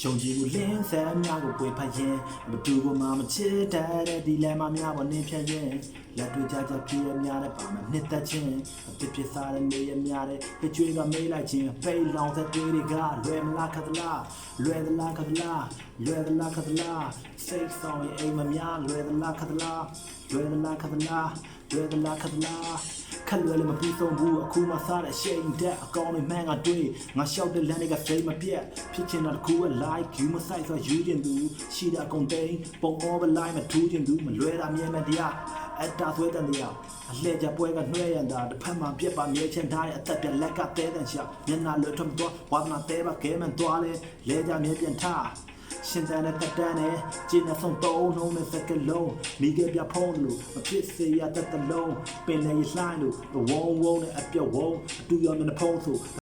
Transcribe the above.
ယုံကြည်မှုလင်းဆန်းများကိုပွေဖတ်ရင်ဘသူကမှမချစ်တတ်တဲ့ဒီလမ်းမများပေါ်နင်းဖြတ်ရင်လက်တွေ့ကြကြပြည့်ရများတဲ့ပါမနှစ်သက်ခြင်းအဖြစ်ဖြစ်စားတဲ့နေရများတဲ့ကြွေးကမေးလိုက်ခြင်းပိတ်လောင်တဲ့တွေးတွေကလွယ်မလားခက်သလားလွယ်သလားခက်သလားလွယ်သလားခက်သလားစိတ်ဆောင်ရင်အိမ်မများလွယ်သလားခက်သလားလွယ်သလားခက်သလားလွယ်သလားခက်သလားခက်လွယ်လည်းမပြီးဆုံးဘူးအခုမှစားတဲ့အရှိန်တဲ့အကောင်းတွေမှန်းကတွေးငါလျှောက်တဲ့လမ်းတွေကစိတ်မပြတ်ဖြစ်ချင်တာတစ်ခုက like you မဆိုင်ဆိုယူတင်သူရှိတာကုန်သိန်းပုံအောပဲ line မထူးတင်သူမလွယ်တာမြဲမြဲတရားအတားသွဲတဲ့နေရာအလှည့်ကြပွဲကနှွဲရန်တာတစ်ဖက်မှာပြက်ပါမြဲချင်ထားတဲ့အသက်ပြလက်ကတဲတဲ့ရှာမျက်နှာလွတ်ထွန်းတော့ဝါသနာတဲပါကဲမှန်သွားလဲလဲကြမြဲပြန်ထားရှင်တန်တဲ့တက်တန်းနဲ့ကျင်းတဲ့ဆုံးသုံးလုံးနဲ့စကလုံးမိခဲ့ပြဖုံးလို့မဖြစ်စေရတဲ့တလုံးပင်လေလှိုင်းလို့ဝုံဝုံနဲ့အပြော့ဝုံအတူရောမျက်နှာဖုံးဆို